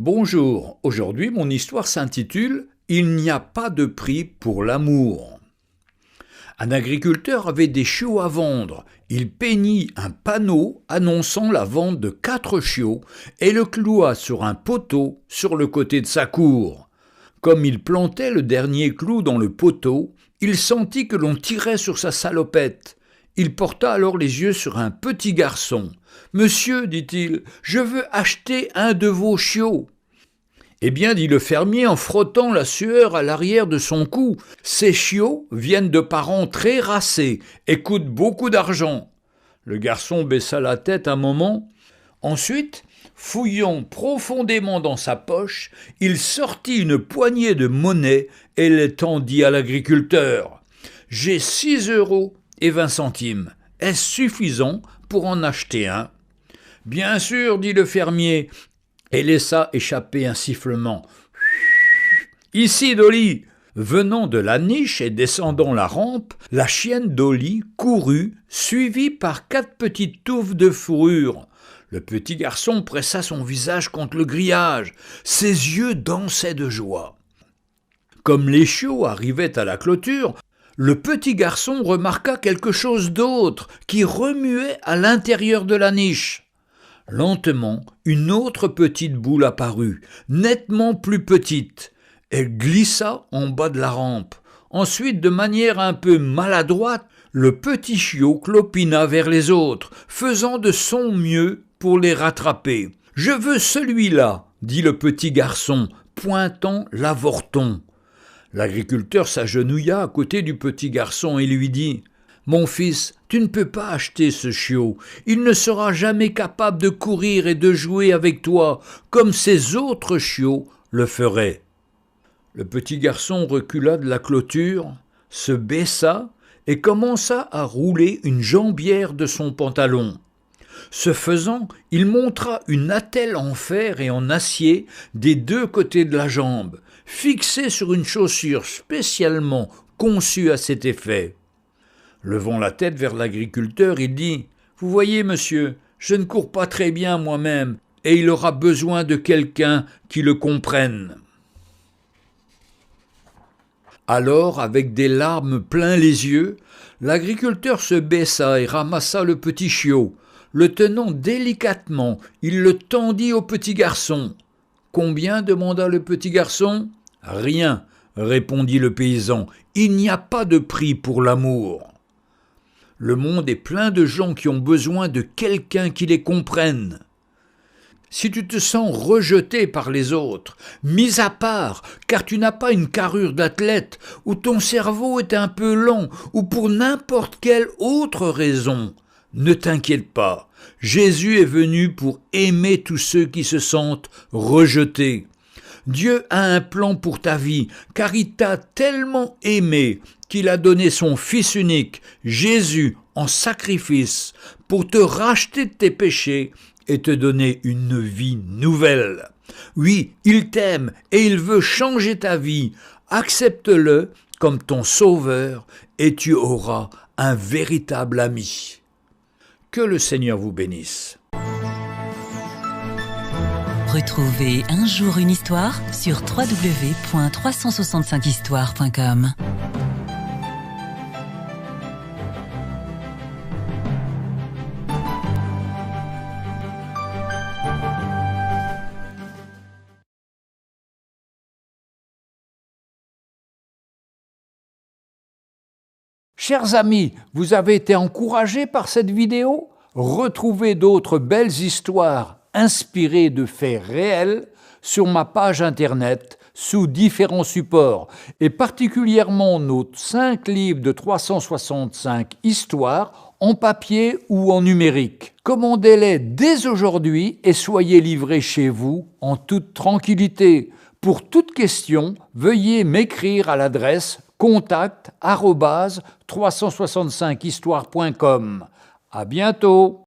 Bonjour, aujourd'hui mon histoire s'intitule « Il n'y a pas de prix pour l'amour ». Un agriculteur avait des chiots à vendre. Il peignit un panneau annonçant la vente de 4 chiots et le cloua sur un poteau sur le côté de sa cour. Comme il plantait le dernier clou dans le poteau, il sentit que l'on tirait sur sa salopette. Il porta alors les yeux sur un petit garçon. « Monsieur, dit-il, je veux acheter un de vos chiots. » « Eh bien, dit le fermier en frottant la sueur à l'arrière de son cou, ces chiots viennent de parents très racés et coûtent beaucoup d'argent. » Le garçon baissa la tête un moment. Ensuite, fouillant profondément dans sa poche, il sortit une poignée de monnaie et les tendit à l'agriculteur. « J'ai 6,20 €. Est-ce suffisant pour en acheter un ?» « Bien sûr, dit le fermier, et laissa échapper un sifflement. « Ici, Dolly !» Venant de la niche et descendant la rampe, la chienne Dolly courut, suivie par 4 petites touffes de fourrure. Le petit garçon pressa son visage contre le grillage. Ses yeux dansaient de joie. Comme les chiots arrivaient à la clôture, le petit garçon remarqua quelque chose d'autre qui remuait à l'intérieur de la niche. Lentement, une autre petite boule apparut, nettement plus petite. Elle glissa en bas de la rampe. Ensuite, de manière un peu maladroite, le petit chiot clopina vers les autres, faisant de son mieux pour les rattraper. « Je veux celui-là, » dit le petit garçon, pointant l'avorton. L'agriculteur s'agenouilla à côté du petit garçon et lui dit « Mon fils, tu ne peux pas acheter ce chiot. Il ne sera jamais capable de courir et de jouer avec toi comme ces autres chiots le feraient. » Le petit garçon recula de la clôture, se baissa et commença à rouler une jambière de son pantalon. Ce faisant, il montra une attelle en fer et en acier des 2 côtés de la jambe, fixée sur une chaussure spécialement conçue à cet effet. Levant la tête vers l'agriculteur, il dit « Vous voyez, monsieur, je ne cours pas très bien moi-même, et il aura besoin de quelqu'un qui le comprenne. » Alors, avec des larmes plein les yeux, l'agriculteur se baissa et ramassa le petit chiot. Le tenant délicatement, il le tendit au petit garçon. « Combien ?» demanda le petit garçon. « Rien, » répondit le paysan, « il n'y a pas de prix pour l'amour. » Le monde est plein de gens qui ont besoin de quelqu'un qui les comprenne. Si tu te sens rejeté par les autres, mis à part, car tu n'as pas une carrure d'athlète, ou ton cerveau est un peu lent, ou pour n'importe quelle autre raison, ne t'inquiète pas. Jésus est venu pour aimer tous ceux qui se sentent rejetés. Dieu a un plan pour ta vie, car il t'a tellement aimé qu'il a donné son Fils unique, Jésus, en sacrifice, pour te racheter de tes péchés et te donner une vie nouvelle. Oui, il t'aime et il veut changer ta vie. Accepte-le comme ton sauveur et tu auras un véritable ami. Que le Seigneur vous bénisse. Retrouvez Un jour une histoire sur www.365histoire.com. Chers amis, vous avez été encouragés par cette vidéo? Retrouvez d'autres belles histoires inspirées de faits réels sur ma page internet sous différents supports et particulièrement nos 5 livres de 365 histoires en papier ou en numérique. Commandez-les dès aujourd'hui et soyez livrés chez vous en toute tranquillité. Pour toute question, veuillez m'écrire à l'adresse contact@365histoire.com. À bientôt.